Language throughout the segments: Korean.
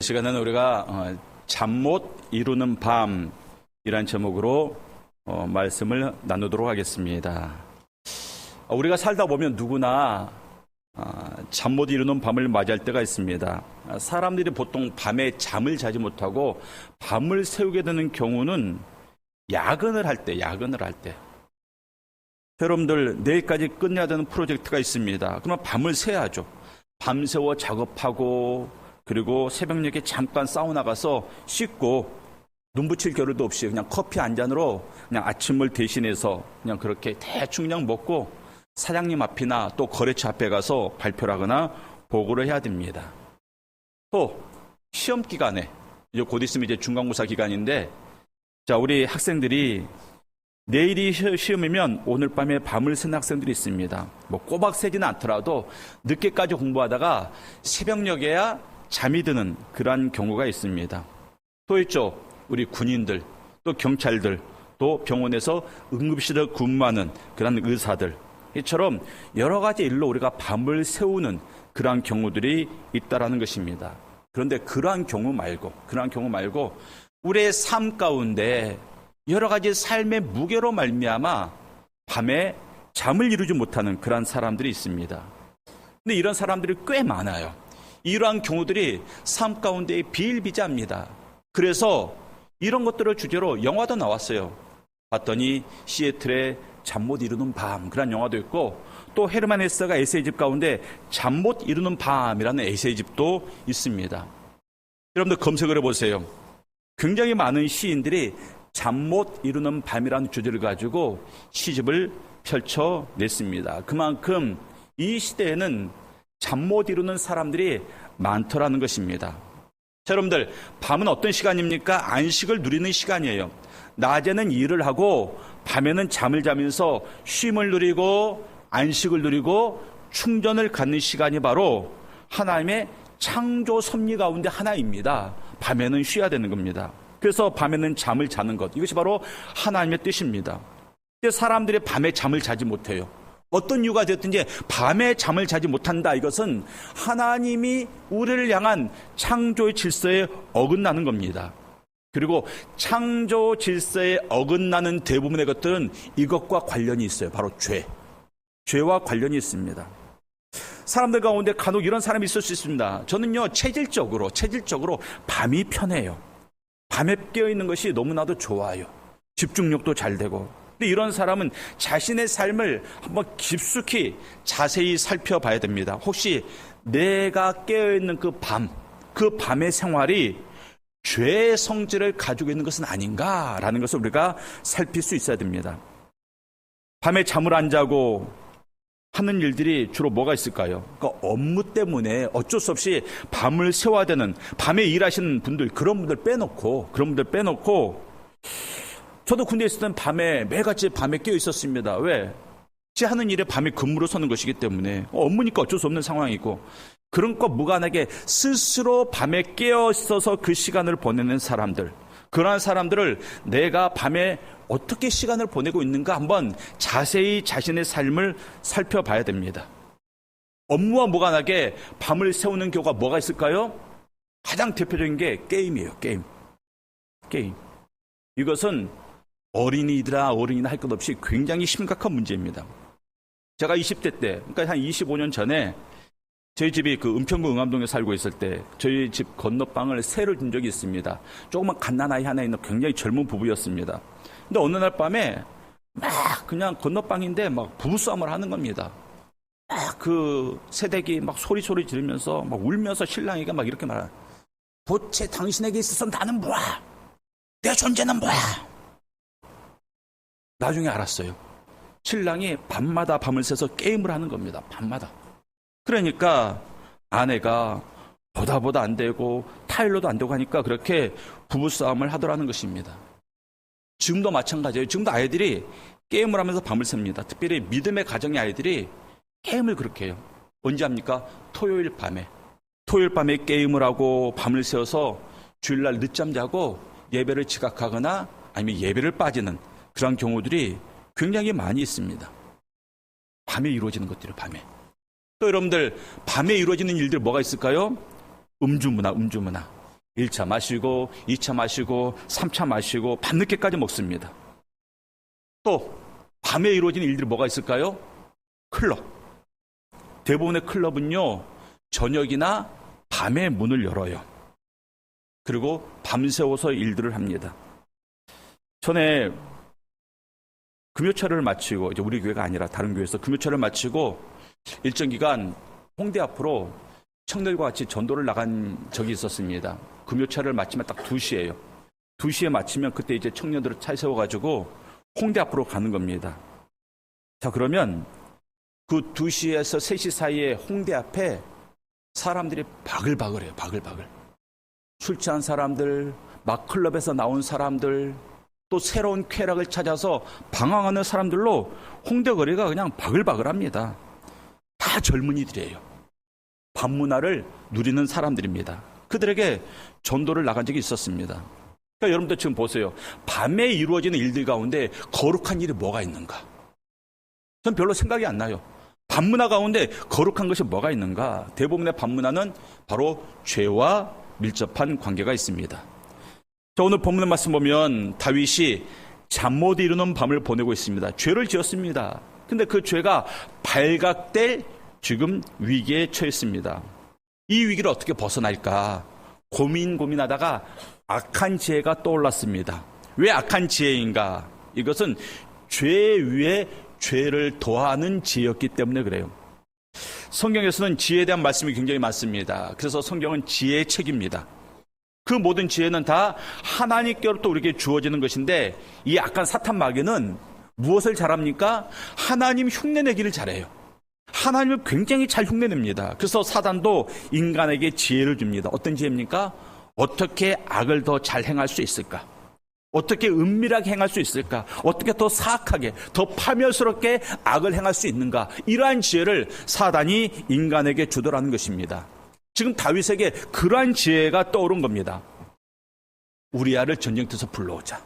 이 시간에는 우리가 잠 못 이루는 밤이란 제목으로 말씀을 나누도록 하겠습니다. 우리가 살다 보면 누구나 잠 못 이루는 밤을 맞이할 때가 있습니다. 사람들이 보통 밤에 잠을 자지 못하고 밤을 새우게 되는 경우는 야근을 할 때. 여러분들 내일까지 끝내야 되는 프로젝트가 있습니다. 그러면 밤을 새야죠. 밤새워 작업하고 그리고 새벽녘에 잠깐 사우나 가서 씻고 눈 붙일 겨를도 없이 그냥 커피 한 잔으로 그냥 아침을 대신해서 그냥 그렇게 대충 그냥 먹고 사장님 앞이나 또 거래처 앞에 가서 발표를 하거나 보고를 해야 됩니다. 또 시험 기간에 이제 곧 있으면 이제 중간고사 기간인데 자, 우리 학생들이 내일이 시험이면 오늘 밤에 밤을 새는 학생들이 있습니다. 뭐 꼬박 새지는 않더라도 늦게까지 공부하다가 새벽녘에야 잠이 드는 그러한 경우가 있습니다. 또 있죠. 우리 군인들, 또 경찰들, 또 병원에서 응급실을 근무하는 그런 의사들. 이처럼 여러 가지 일로 우리가 밤을 새우는 그러한 경우들이 있다라는 것입니다. 그런데 그러한 경우 말고 우리의 삶 가운데 여러 가지 삶의 무게로 말미암아 밤에 잠을 이루지 못하는 그러한 사람들이 있습니다. 근데 이런 사람들이 꽤 많아요. 이러한 경우들이 삶 가운데 비일비재합니다. 그래서 이런 것들을 주제로 영화도 나왔어요. 봤더니 시애틀의 잠 못 이루는 밤, 그런 영화도 있고 또 헤르만 헤세가 에세이집 가운데 잠 못 이루는 밤이라는 에세이집도 있습니다. 여러분들 검색을 해보세요. 굉장히 많은 시인들이 잠 못 이루는 밤이라는 주제를 가지고 시집을 펼쳐냈습니다. 그만큼 이 시대에는 잠 못 이루는 사람들이 많더라는 것입니다. 자, 여러분들, 밤은 어떤 시간입니까? 안식을 누리는 시간이에요. 낮에는 일을 하고 밤에는 잠을 자면서 쉼을 누리고 안식을 누리고 충전을 갖는 시간이 바로 하나님의 창조 섭리 가운데 하나입니다. 밤에는 쉬어야 되는 겁니다. 그래서 밤에는 잠을 자는 것, 이것이 바로 하나님의 뜻입니다. 근데 사람들이 밤에 잠을 자지 못해요. 어떤 이유가 되었든지 밤에 잠을 자지 못한다. 이것은 하나님이 우리를 향한 창조의 질서에 어긋나는 겁니다. 그리고 창조 질서에 어긋나는 대부분의 것들은 이것과 관련이 있어요. 바로 죄와 관련이 있습니다. 사람들 가운데 간혹 이런 사람이 있을 수 있습니다. 저는요, 체질적으로 밤이 편해요. 밤에 깨어있는 것이 너무나도 좋아요. 집중력도 잘 되고. 근데 이런 사람은 자신의 삶을 한번 깊숙이 자세히 살펴봐야 됩니다. 혹시 내가 깨어있는 그 밤의 생활이 죄의 성질을 가지고 있는 것은 아닌가라는 것을 우리가 살필 수 있어야 됩니다. 밤에 잠을 안 자고 하는 일들이 주로 뭐가 있을까요? 그러니까 업무 때문에 어쩔 수 없이 밤을 새워야 되는, 밤에 일하시는 분들, 그런 분들 빼놓고 저도 군대에 있을 때는 매일같이 밤에 깨어 있었습니다. 왜? 제 하는 일에 밤에 근무로 서는 것이기 때문에 업무니까 어쩔 수 없는 상황이고, 그런 것 무관하게 스스로 밤에 깨어 있어서 그 시간을 보내는 사람들, 그러한 사람들을 내가 밤에 어떻게 시간을 보내고 있는가 한번 자세히 자신의 삶을 살펴봐야 됩니다. 업무와 무관하게 밤을 새우는 경우가 뭐가 있을까요? 가장 대표적인 게 게임이에요. 게임. 이것은 어린이나 할 것 없이 굉장히 심각한 문제입니다. 제가 20대 때, 그러니까 한 25년 전에 저희 집이 그 은평구 응암동에 살고 있을 때 저희 집 건너방을 새를 준 적이 있습니다. 조그만 갓난아이 하나 있는 굉장히 젊은 부부였습니다. 근데 어느 날 밤에 막 그냥 건너방인데 막 부부싸움을 하는 겁니다. 막 그 새댁이 막 소리 지르면서 막 울면서 신랑에게 막 이렇게 말하는, 도대체 당신에게 있어서 나는 뭐야? 내 존재는 뭐야? 나중에 알았어요. 신랑이 밤마다 밤을 새서 게임을 하는 겁니다. 밤마다. 그러니까 아내가 보다 안 되고 타일러도 안 되고 하니까 그렇게 부부싸움을 하더라는 것입니다. 지금도 마찬가지예요. 지금도 아이들이 게임을 하면서 밤을 샙니다. 특별히 믿음의 가정의 아이들이 게임을 그렇게 해요. 언제 합니까? 토요일 밤에 게임을 하고 밤을 새워서 주일날 늦잠 자고 예배를 지각하거나 아니면 예배를 빠지는 그런 경우들이 굉장히 많이 있습니다. 밤에 이루어지는 것들이 밤에. 또 여러분들 밤에 이루어지는 일들 뭐가 있을까요? 음주문화. 1차 마시고 2차 마시고 3차 마시고 밤늦게까지 먹습니다. 또 밤에 이루어지는 일들이 뭐가 있을까요? 클럽. 대부분의 클럽은요, 저녁이나 밤에 문을 열어요. 그리고 밤새워서 일들을 합니다. 전에 금요철을 마치고, 이제 우리 교회가 아니라 다른 교회에서 금요철을 마치고 일정 기간 홍대 앞으로 청년들과 같이 전도를 나간 적이 있었습니다. 금요철을 마치면 딱 2시예요. 2시에 마치면 그때 이제 청년들을 차에 세워가지고 홍대 앞으로 가는 겁니다. 자, 그러면 그 2시에서 3시 사이에 홍대 앞에 사람들이 바글바글해요. 바글바글. 술 취한 사람들, 막 클럽에서 나온 사람들, 또 새로운 쾌락을 찾아서 방황하는 사람들로 홍대 거리가 그냥 바글바글합니다. 다 젊은이들이에요. 밤문화를 누리는 사람들입니다. 그들에게 전도를 나간 적이 있었습니다. 그러니까 여러분들 지금 보세요. 밤에 이루어지는 일들 가운데 거룩한 일이 뭐가 있는가? 전 별로 생각이 안 나요. 밤문화 가운데 거룩한 것이 뭐가 있는가? 대부분의 밤문화는 바로 죄와 밀접한 관계가 있습니다. 자, 오늘 본문의 말씀 보면 다윗이 잠 못 이루는 밤을 보내고 있습니다. 죄를 지었습니다. 근데 그 죄가 발각될 지금 위기에 처했습니다. 이 위기를 어떻게 벗어날까 고민하다가 악한 지혜가 떠올랐습니다. 왜 악한 지혜인가? 이것은 죄 위에 죄를 더하는 지혜였기 때문에 그래요. 성경에서는 지혜에 대한 말씀이 굉장히 많습니다. 그래서 성경은 지혜의 책입니다. 그 모든 지혜는 다 하나님께로부터 우리에게 주어지는 것인데, 이 악한 사탄 마귀는 무엇을 잘합니까? 하나님 흉내내기를 잘해요. 하나님을 굉장히 잘 흉내냅니다. 그래서 사단도 인간에게 지혜를 줍니다. 어떤 지혜입니까? 어떻게 악을 더 잘 행할 수 있을까? 어떻게 은밀하게 행할 수 있을까? 어떻게 더 사악하게, 더 파멸스럽게 악을 행할 수 있는가? 이러한 지혜를 사단이 인간에게 주더라는 것입니다. 지금 다윗에게 그러한 지혜가 떠오른 겁니다. 우리아를 전쟁터에서 불러오자.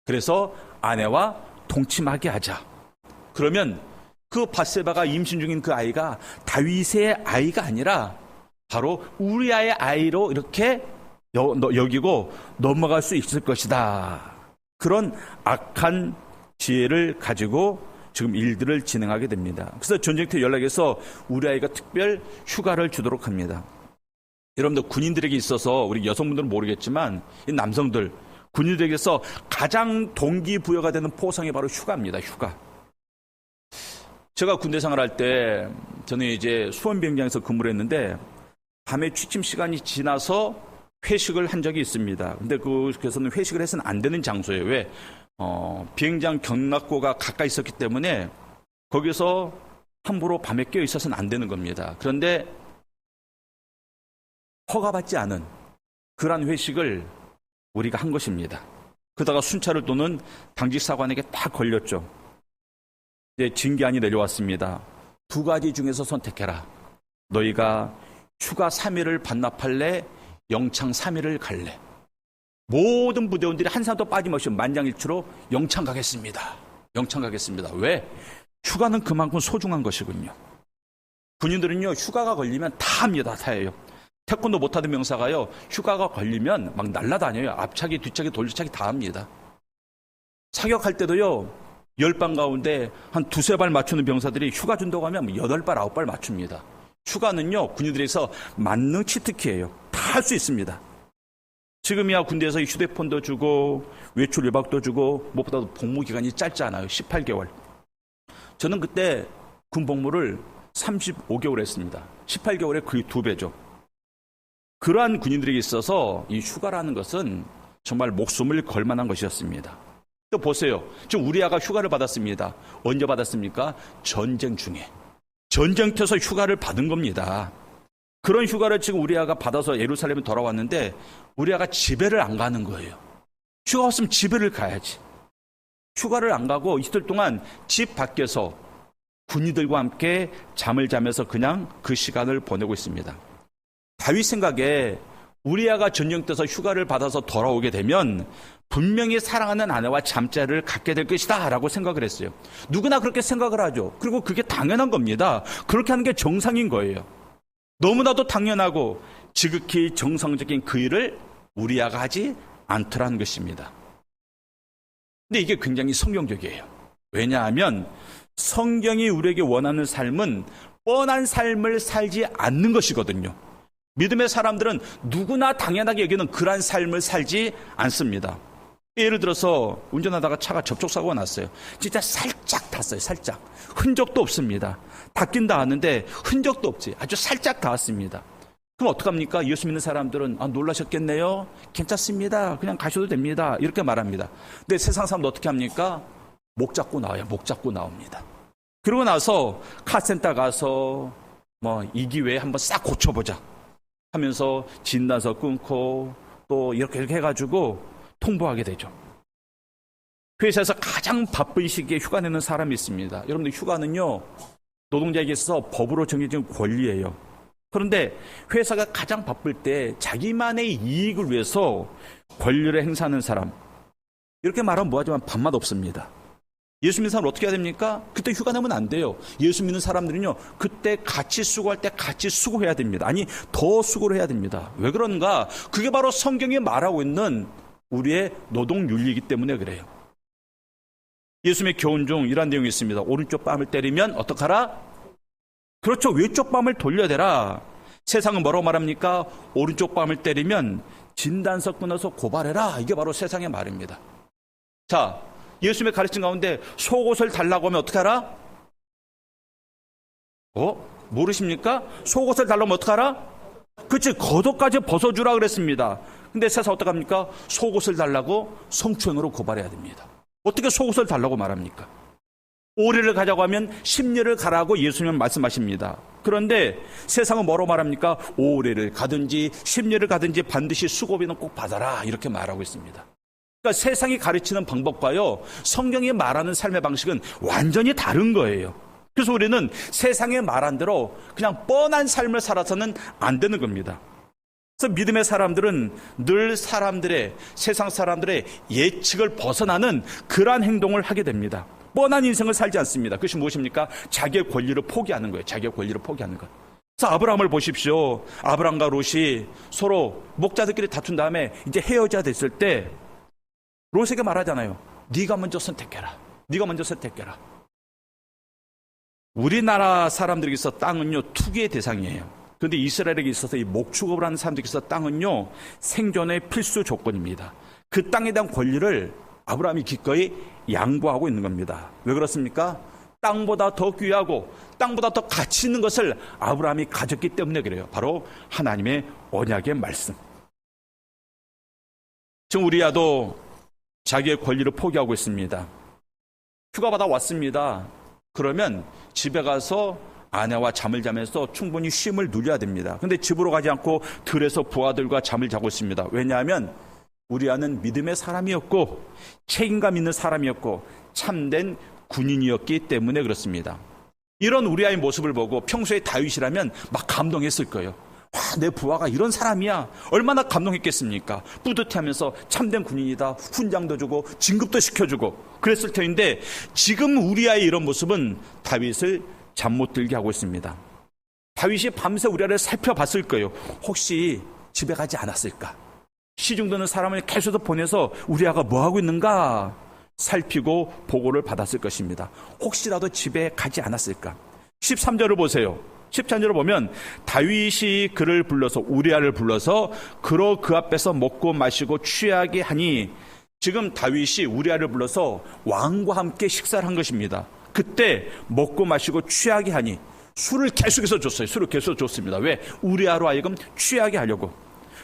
그래서 아내와 동침하게 하자. 그러면 그 밧세바가 임신 중인 그 아이가 다윗의 아이가 아니라 바로 우리아의 아이로 이렇게 여기고 넘어갈 수 있을 것이다. 그런 악한 지혜를 가지고 지금 일들을 진행하게 됩니다. 그래서 전쟁터 연락해서 우리아이가 특별 휴가를 주도록 합니다. 여러분들 군인들에게 있어서, 우리 여성분들은 모르겠지만 이 남성들, 군인들에게서 가장 동기부여가 되는 포상이 바로 휴가입니다. 휴가. 제가 군대 생활할 때 저는 이제 수원비행장에서 근무를 했는데 밤에 취침 시간이 지나서 회식을 한 적이 있습니다. 근데 그래서는 회식을 해서는 안 되는 장소예요. 왜? 비행장 경락고가 가까이 있었기 때문에 거기서 함부로 밤에 깨어 있어서는 안 되는 겁니다. 그런데 허가받지 않은 그러한 회식을 우리가 한 것입니다. 그러다가 순찰을 도는 당직사관에게 딱 걸렸죠. 이제 징계안이 내려왔습니다. 2가지 중에서 선택해라. 너희가 휴가 3일을 반납할래? 영창 3일을 갈래? 모든 부대원들이 한 사람도 빠짐없이 만장일치로 영창 가겠습니다. 영창 가겠습니다. 왜? 휴가는 그만큼 소중한 것이군요. 군인들은요, 휴가가 걸리면 다 합니다. 다 해요. 태권도 못하던 병사가요, 휴가가 걸리면 막 날아다녀요. 앞차기, 뒤차기, 돌차기 다 합니다. 사격할 때도요, 10발 가운데 한 2-3발 맞추는 병사들이 휴가 준다고 하면 8발, 9발 맞춥니다. 휴가는요, 군인들에서 만능 치트키예요. 다 할 수 있습니다. 지금이야 군대에서 휴대폰도 주고 외출 예박도 주고 무엇보다도 복무 기간이 짧지 않아요. 18개월. 저는 그때 군 복무를 35개월 했습니다. 18개월에 거의 2배죠. 그러한 군인들에게 있어서 이 휴가라는 것은 정말 목숨을 걸 만한 것이었습니다. 또 보세요. 지금 우리아가 휴가를 받았습니다. 언제 받았습니까? 전쟁 중에. 전쟁터에서 휴가를 받은 겁니다. 그런 휴가를 지금 우리아가 받아서 예루살렘에 돌아왔는데 우리아가 집에를 안 가는 거예요. 휴가 왔으면 집에를 가야지. 휴가를 안 가고 이틀 동안 집 밖에서 군인들과 함께 잠을 자면서 그냥 그 시간을 보내고 있습니다. 다윗 생각에 우리아가 전쟁터에서 휴가를 받아서 돌아오게 되면 분명히 사랑하는 아내와 잠자리를 갖게 될 것이다 라고 생각을 했어요. 누구나 그렇게 생각을 하죠. 그리고 그게 당연한 겁니다. 그렇게 하는 게 정상인 거예요. 너무나도 당연하고 지극히 정상적인 그 일을 우리아가 하지 않더라는 것입니다. 근데 이게 굉장히 성경적이에요. 왜냐하면 성경이 우리에게 원하는 삶은 뻔한 삶을 살지 않는 것이거든요. 믿음의 사람들은 누구나 당연하게 여기는 그러한 삶을 살지 않습니다. 예를 들어서 운전하다가 차가 접촉사고가 났어요. 진짜 살짝 닿았어요. 살짝. 흔적도 없습니다. 닿긴 닿았는데 흔적도 없지. 아주 살짝 닿았습니다. 그럼 어떡합니까? 예수 믿는 사람들은 놀라셨겠네요. 괜찮습니다. 그냥 가셔도 됩니다. 이렇게 말합니다. 근데 세상 사람도 어떻게 합니까? 목 잡고 나와요. 목 잡고 나옵니다. 그러고 나서 카센터 가서 이 기회에 한번 싹 고쳐보자 하면서 진단서 끊고 또 이렇게 해가지고 통보하게 되죠. 회사에서 가장 바쁜 시기에 휴가 내는 사람이 있습니다. 여러분들 휴가는요, 노동자에게 있어서 법으로 정해진 권리예요. 그런데 회사가 가장 바쁠 때 자기만의 이익을 위해서 권리를 행사하는 사람, 이렇게 말하면 뭐하지만 밥맛 없습니다. 예수 믿는 사람은 어떻게 해야 됩니까? 그때 휴가 내면 안 돼요. 예수 믿는 사람들은요, 그때 같이 수고할 때 같이 수고해야 됩니다. 아니, 더 수고를 해야 됩니다. 왜 그런가? 그게 바로 성경이 말하고 있는 우리의 노동윤리이기 때문에 그래요. 예수님의 교훈 중 이런 내용이 있습니다. 오른쪽 뺨을 때리면 어떡하라? 그렇죠. 왼쪽 뺨을 돌려대라. 세상은 뭐라고 말합니까? 오른쪽 뺨을 때리면 진단서 끊어서 고발해라. 이게 바로 세상의 말입니다. 자, 예수님의 가르침 가운데 속옷을 달라고 하면 어떻게 하라? 모르십니까? 속옷을 달라고 하면 어떻게 하라? 그치, 겉옷까지 벗어주라 그랬습니다. 근데 세상 어떡합니까? 속옷을 달라고 성추행으로 고발해야 됩니다. 어떻게 속옷을 달라고 말합니까? 오리를 가자고 하면 10리를 가라고 예수님은 말씀하십니다. 그런데 세상은 뭐라고 말합니까? 오리를 가든지 10리를 가든지 반드시 수고비는 꼭 받아라, 이렇게 말하고 있습니다. 그러니까 세상이 가르치는 방법과요, 성경이 말하는 삶의 방식은 완전히 다른 거예요. 그래서 우리는 세상에 말한 대로 그냥 뻔한 삶을 살아서는 안 되는 겁니다. 그래서 믿음의 사람들은 늘 세상 사람들의 예측을 벗어나는 그러한 행동을 하게 됩니다. 뻔한 인생을 살지 않습니다. 그것이 무엇입니까? 자기의 권리를 포기하는 거예요. 자기의 권리를 포기하는 것. 그래서 아브라함을 보십시오. 아브라함과 롯이 서로 목자들끼리 다툰 다음에 이제 헤어져야 됐을 때 롯에게 말하잖아요. 네가 먼저 선택해라. 네가 먼저 선택해라. 우리나라 사람들에게 있어서 땅은요, 투기의 대상이에요. 그런데 이스라엘에게 있어서 이 목축업을 하는 사람들에게 있어서 땅은요, 생존의 필수 조건입니다. 그 땅에 대한 권리를 아브라함이 기꺼이 양보하고 있는 겁니다. 왜 그렇습니까? 땅보다 더 귀하고 땅보다 더 가치 있는 것을 아브라함이 가졌기 때문에 그래요. 바로 하나님의 언약의 말씀. 지금 우리야도 자기의 권리를 포기하고 있습니다. 휴가 받아 왔습니다. 그러면 집에 가서 아내와 잠을 자면서 충분히 쉼을 누려야 됩니다. 그런데 집으로 가지 않고 들에서 부하들과 잠을 자고 있습니다. 왜냐하면 우리아는 믿음의 사람이었고 책임감 있는 사람이었고 참된 군인이었기 때문에 그렇습니다. 이런 우리아의 모습을 보고 평소에 다윗이라면 막 감동했을 거예요. 와, 내 부하가 이런 사람이야. 얼마나 감동했겠습니까? 뿌듯해하면서 참된 군인이다. 훈장도 주고 진급도 시켜주고 그랬을 터인데 지금 우리아의 이런 모습은 다윗을 잠 못 들게 하고 있습니다. 다윗이 밤새 우리아를 살펴봤을 거예요. 혹시 집에 가지 않았을까? 시중 드는 사람을 계속 보내서 우리아가 뭐하고 있는가 살피고 보고를 받았을 것입니다. 혹시라도 집에 가지 않았을까? 13절을 보세요. 13절을 보면 다윗이 그를 불러서 우리아를 불러서 그로 그 앞에서 먹고 마시고 취하게 하니, 지금 다윗이 우리아를 불러서 왕과 함께 식사를 한 것입니다. 그때 먹고 마시고 취하게 하니 술을 계속해서 줬어요. 술을 계속 줬습니다. 왜? 우리아로 하여금 취하게 하려고.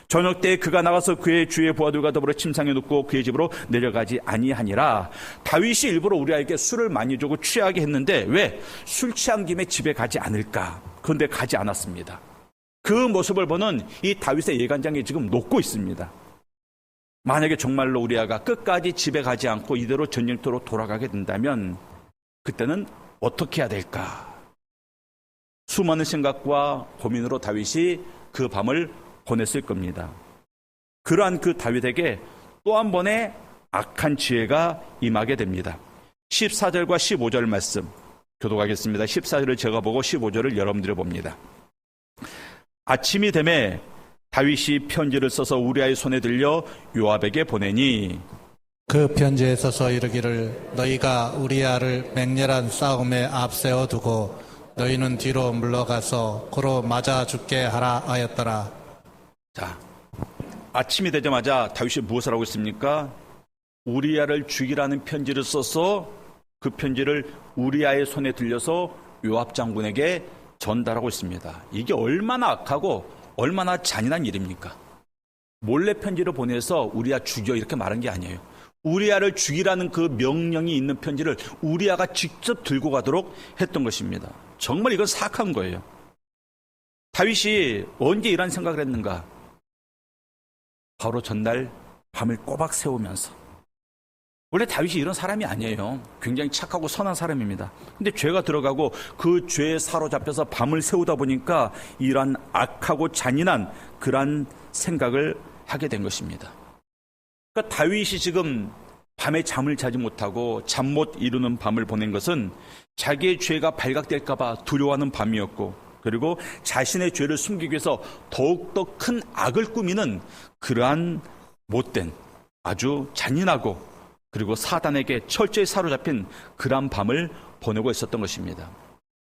저녁 때 그가 나가서 그의 주의 부하들과 더불어 침상에 눕고 그의 집으로 내려가지 아니하니라. 다윗이 일부러 우리아에게 술을 많이 주고 취하게 했는데 왜? 술 취한 김에 집에 가지 않을까? 그런데 가지 않았습니다. 그 모습을 보는 이 다윗의 예간장이 지금 녹고 있습니다. 만약에 정말로 우리아가 끝까지 집에 가지 않고 이대로 전쟁터로 돌아가게 된다면 그때는 어떻게 해야 될까? 수많은 생각과 고민으로 다윗이 그 밤을 보냈을 겁니다. 그러한 그 다윗에게 또 한 번의 악한 지혜가 임하게 됩니다. 14절과 15절 말씀 교독하겠습니다. 14절을 제가 보고 15절을 여러분들이 봅니다. 아침이 되매 다윗이 편지를 써서 우리아의 손에 들려 요압에게 보내니 그 편지에 써서 이르기를 너희가 우리아를 맹렬한 싸움에 앞세워 두고 너희는 뒤로 물러가서 그로 맞아 죽게 하라 하였더라. 자, 아침이 되자마자 다윗이 무엇을 하고 있습니까? 우리아를 죽이라는 편지를 써서 그 편지를 우리아의 손에 들려서 요압 장군에게 전달하고 있습니다. 이게 얼마나 악하고 얼마나 잔인한 일입니까? 몰래 편지를 보내서 우리아 죽여 이렇게 말한 게 아니에요. 우리아를 죽이라는 그 명령이 있는 편지를 우리아가 직접 들고 가도록 했던 것입니다. 정말 이건 사악한 거예요. 다윗이 언제 이런 생각을 했는가? 바로 전날 밤을 꼬박 새우면서. 원래 다윗이 이런 사람이 아니에요. 굉장히 착하고 선한 사람입니다. 근데 죄가 들어가고 그 죄에 사로잡혀서 밤을 새우다 보니까 이러한 악하고 잔인한 그러한 생각을 하게 된 것입니다. 그러니까 다윗이 지금 밤에 잠을 자지 못하고 잠 못 이루는 밤을 보낸 것은 자기의 죄가 발각될까 봐 두려워하는 밤이었고, 그리고 자신의 죄를 숨기기 위해서 더욱더 큰 악을 꾸미는 그러한 못된 아주 잔인하고 그리고 사단에게 철저히 사로잡힌 그러한 밤을 보내고 있었던 것입니다.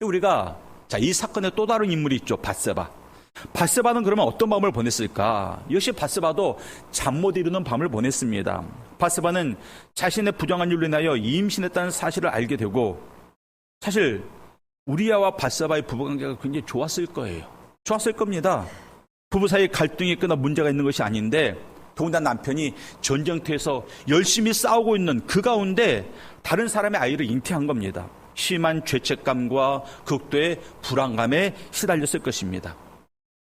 우리가 이 사건에 또 다른 인물이 있죠. 밧세바. 밧세바는 그러면 어떤 밤을 보냈을까? 역시 밧세바도 잠 못 이루는 밤을 보냈습니다. 밧세바는 자신의 부정한 일로 인하여 임신했다는 사실을 알게 되고, 사실 우리아와 밧세바의 부부관계가 굉장히 좋았을 거예요. 좋았을 겁니다. 부부 사이에 갈등이 끊어 문제가 있는 것이 아닌데, 더군다나 남편이 전쟁터에서 열심히 싸우고 있는 그 가운데 다른 사람의 아이를 잉태한 겁니다. 심한 죄책감과 극도의 불안감에 시달렸을 것입니다.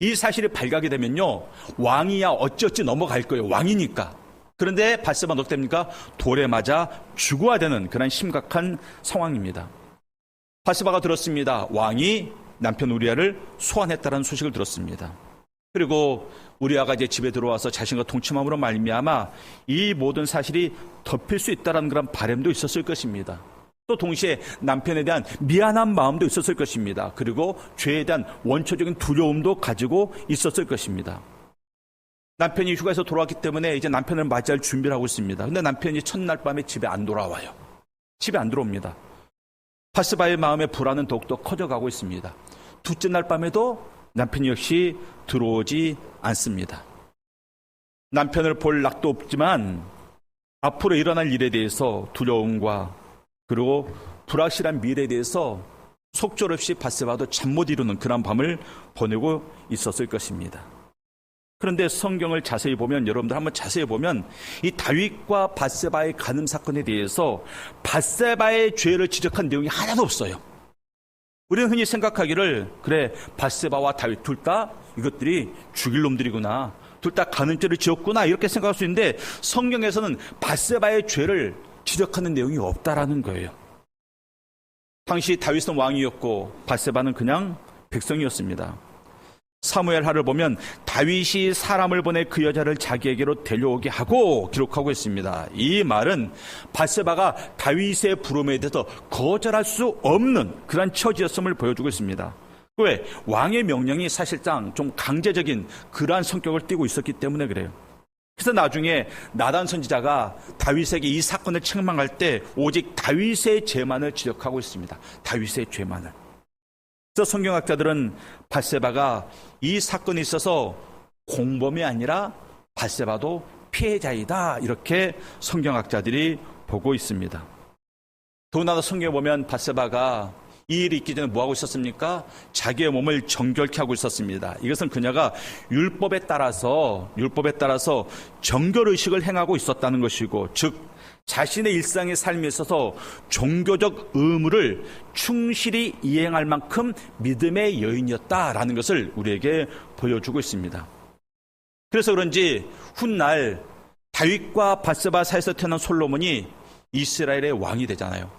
이 사실이 발각이 되면요, 왕이야 어찌어찌 넘어갈 거예요. 왕이니까. 그런데 밧세바는 어떻게 됩니까? 돌에 맞아 죽어야 되는 그런 심각한 상황입니다. 밧세바가 들었습니다. 왕이 남편 우리아를 소환했다는 소식을 들었습니다. 그리고 우리아가 이제 집에 들어와서 자신과 동침함으로 말미암아 이 모든 사실이 덮일 수 있다는 그런 바람도 있었을 것입니다. 또 동시에 남편에 대한 미안한 마음도 있었을 것입니다. 그리고 죄에 대한 원초적인 두려움도 가지고 있었을 것입니다. 남편이 휴가에서 돌아왔기 때문에 이제 남편을 맞이할 준비를 하고 있습니다. 근데 남편이 첫날 밤에 집에 안 돌아와요. 집에 안 들어옵니다. 밧세바의 마음의 불안은 더욱더 커져가고 있습니다. 둘째 날 밤에도 남편 역시 들어오지 않습니다. 남편을 볼 낙도 없지만 앞으로 일어날 일에 대해서 두려움과 그리고 불확실한 미래에 대해서 속절없이 밧세바도 잠 못 이루는 그런 밤을 보내고 있었을 것입니다. 그런데 성경을 자세히 보면, 여러분들 한번 자세히 보면 이 다윗과 밧세바의 간음 사건에 대해서 밧세바의 죄를 지적한 내용이 하나도 없어요. 우리는 흔히 생각하기를, 그래, 밧세바와 다윗 둘 다 이것들이 죽일 놈들이구나, 둘 다 간음죄를 지었구나, 이렇게 생각할 수 있는데 성경에서는 밧세바의 죄를 지적하는 내용이 없다라는 거예요. 당시 다윗은 왕이었고 밧세바는 그냥 백성이었습니다. 사무엘 하를 보면 다윗이 사람을 보내 그 여자를 자기에게로 데려오게 하고 기록하고 있습니다. 이 말은 밧세바가 다윗의 부름에 대해서 거절할 수 없는 그런 처지였음을 보여주고 있습니다. 왜? 왕의 명령이 사실상 좀 강제적인 그러한 성격을 띠고 있었기 때문에 그래요. 그래서 나중에 나단 선지자가 다윗에게 이 사건을 책망할 때 오직 다윗의 죄만을 지적하고 있습니다. 다윗의 죄만을. 그래서 성경학자들은 밧세바가 이 사건에 있어서 공범이 아니라 밧세바도 피해자이다, 이렇게 성경학자들이 보고 있습니다. 더군다나 성경에 보면 밧세바가 이 일이 있기 전에 뭐하고 있었습니까? 자기의 몸을 정결케 하고 있었습니다. 이것은 그녀가 율법에 따라서 정결의식을 행하고 있었다는 것이고, 즉 자신의 일상의 삶에 있어서 종교적 의무를 충실히 이행할 만큼 믿음의 여인이었다라는 것을 우리에게 보여주고 있습니다. 그래서 그런지 훗날 다윗과 밧세바 사이에서 태어난 솔로몬이 이스라엘의 왕이 되잖아요.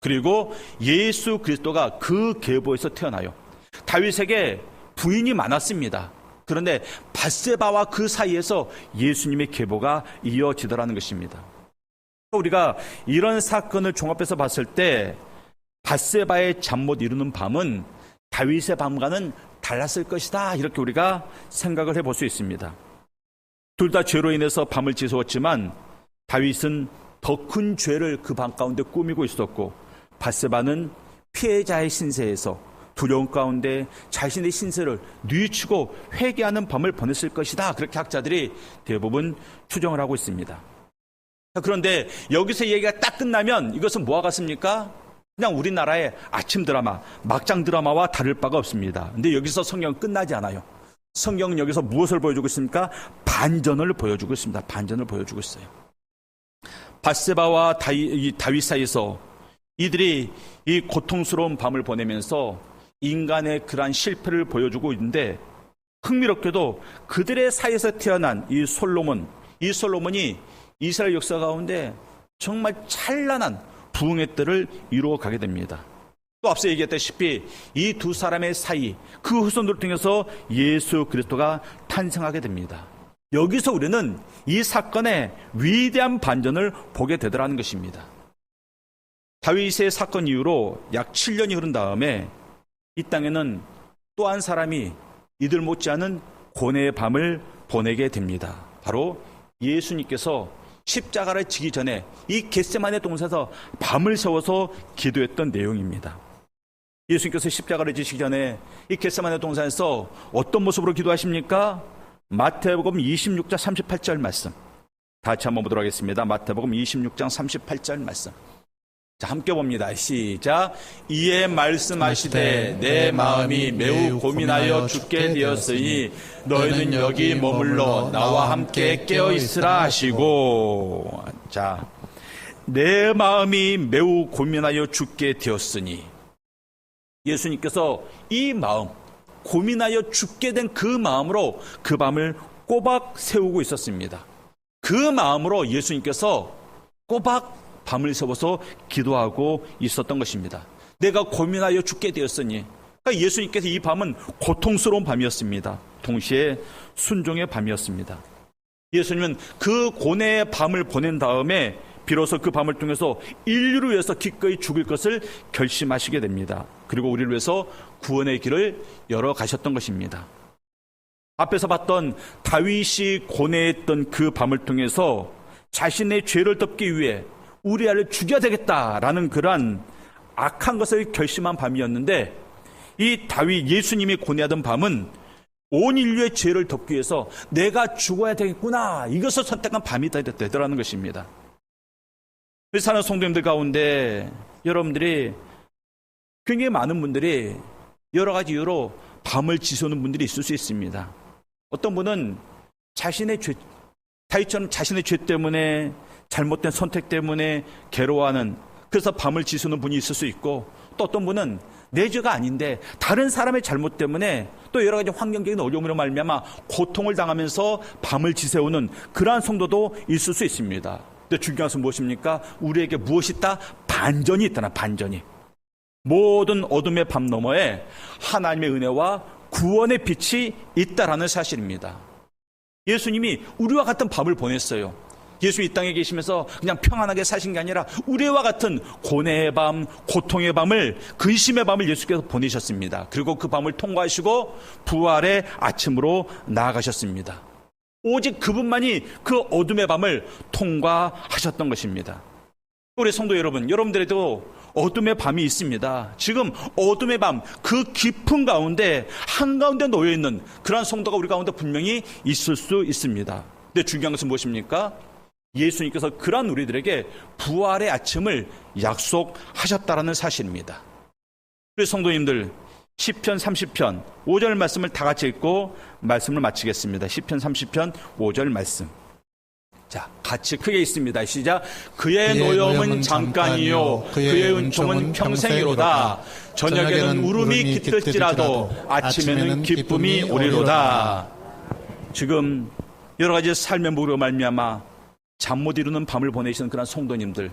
그리고 예수 그리스도가 그 계보에서 태어나요. 다윗에게 부인이 많았습니다. 그런데 밧세바와 그 사이에서 예수님의 계보가 이어지더라는 것입니다. 우리가 이런 사건을 종합해서 봤을 때 밧세바의 잠 못 이루는 밤은 다윗의 밤과는 달랐을 것이다. 이렇게 우리가 생각을 해볼 수 있습니다. 둘 다 죄로 인해서 밤을 지새웠지만 다윗은 더 큰 죄를 그 밤 가운데 꾸미고 있었고, 밧세바는 피해자의 신세에서 두려움 가운데 자신의 신세를 뉘우치고 회개하는 밤을 보냈을 것이다. 그렇게 학자들이 대부분 추정을 하고 있습니다. 그런데 여기서 얘기가 딱 끝나면 이것은 뭐와 같습니까? 그냥 우리나라의 아침 드라마, 막장 드라마와 다를 바가 없습니다. 근데 여기서 성경은 끝나지 않아요. 성경은 여기서 무엇을 보여주고 있습니까? 반전을 보여주고 있습니다. 반전을 보여주고 있어요. 밧세바와 다윗 사이에서 이들이 이 고통스러운 밤을 보내면서 인간의 그러한 실패를 보여주고 있는데, 흥미롭게도 그들의 사이에서 태어난 이 솔로몬이 이스라엘 역사 가운데 정말 찬란한 부흥의 때를 이루어 가게 됩니다. 또 앞서 얘기했다시피 이 두 사람의 사이, 그 후손들을 통해서 예수 그리스도가 탄생하게 됩니다. 여기서 우리는 이 사건의 위대한 반전을 보게 되더라는 것입니다. 다윗의 사건 이후로 약 7년이 흐른 다음에 이 땅에는 또 한 사람이 이들 못지않은 고뇌의 밤을 보내게 됩니다. 바로 예수님께서 십자가를 지기 전에 이 겟세마네 동산에서 밤을 새워서 기도했던 내용입니다. 예수님께서 십자가를 지시기 전에 이 겟세마네 동산에서 어떤 모습으로 기도하십니까? 마태복음 26장 38절 말씀, 같이 한번 보도록 하겠습니다. 마태복음 26장 38절 말씀. 자, 함께 봅니다. 시작. 이에 말씀하시되 내 마음이 매우 고민하여 죽게 되었으니 너희는 여기 머물러 나와 함께 깨어있으라 하시고. 자, 내 마음이 매우 고민하여 죽게 되었으니, 예수님께서 이 마음, 고민하여 죽게 된 그 마음으로 그 밤을 꼬박 세우고 있었습니다. 그 마음으로 예수님께서 꼬박 밤을 세워서 기도하고 있었던 것입니다. 내가 고민하여 죽게 되었으니, 그러니까 예수님께서 이 밤은 고통스러운 밤이었습니다. 동시에 순종의 밤이었습니다. 예수님은 그 고뇌의 밤을 보낸 다음에 비로소 그 밤을 통해서 인류를 위해서 기꺼이 죽을 것을 결심하시게 됩니다. 그리고 우리를 위해서 구원의 길을 열어 가셨던 것입니다. 앞에서 봤던 다윗이 고뇌했던 그 밤을 통해서 자신의 죄를 덮기 위해 우리아를 죽여야 되겠다라는 그러한 악한 것을 결심한 밤이었는데, 이 다윗 예수님이 고뇌하던 밤은 온 인류의 죄를 덮기 위해서 내가 죽어야 되겠구나, 이것을 선택한 밤이 되더라는 것입니다. 우리 사는 성도님들 가운데 여러분들이, 굉장히 많은 분들이 여러 가지 이유로 밤을 지새우는 분들이 있을 수 있습니다. 어떤 분은 자신의 죄, 다윗처럼 자신의 죄 때문에, 잘못된 선택 때문에 괴로워하는, 그래서 밤을 지새우는 분이 있을 수 있고, 또 어떤 분은 내 죄가 아닌데 다른 사람의 잘못 때문에 또 여러 가지 환경적인 어려움으로 말미암아 고통을 당하면서 밤을 지새우는 그러한 성도도 있을 수 있습니다. 근데 중요한 것은 무엇입니까? 우리에게 무엇이 있다? 반전이 있다나, 반전이. 모든 어둠의 밤 너머에 하나님의 은혜와 구원의 빛이 있다라는 사실입니다. 예수님이 우리와 같은 밤을 보냈어요. 예수 이 땅에 계시면서 그냥 평안하게 사신 게 아니라 우리와 같은 고뇌의 밤, 고통의 밤을, 근심의 밤을 예수께서 보내셨습니다. 그리고 그 밤을 통과하시고 부활의 아침으로 나아가셨습니다. 오직 그분만이 그 어둠의 밤을 통과하셨던 것입니다. 우리 성도 여러분, 여러분들에도 어둠의 밤이 있습니다. 지금 어둠의 밤, 그 깊은 가운데 한가운데 놓여있는 그러한 성도가 우리 가운데 분명히 있을 수 있습니다. 근데 중요한 것은 무엇입니까? 예수님께서 그러한 우리들에게 부활의 아침을 약속하셨다라는 사실입니다. 우리 성도님들, 시편 30편 5절 말씀을 다 같이 읽고 말씀을 마치겠습니다. 시편 30편 5절 말씀. 자, 같이 크게 있습니다. 시작. 그의 노염은 잠깐이요 그의 은총은 평생이로다. 저녁에는 울음이 깃들지라도 아침에는 기쁨이 오리로다. 지금 여러 가지 삶의 무로 말미암아 잠 못 이루는 밤을 보내시는 그런 성도님들,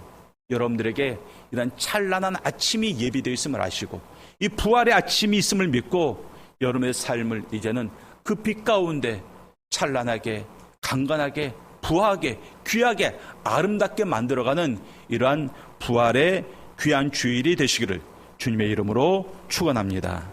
여러분들에게 이런 찬란한 아침이 예비되어 있음을 아시고 이 부활의 아침이 있음을 믿고 여러분의 삶을 이제는 그 빛 가운데 찬란하게, 강건하게, 부하게, 귀하게, 아름답게 만들어가는 이러한 부활의 귀한 주일이 되시기를 주님의 이름으로 축원합니다.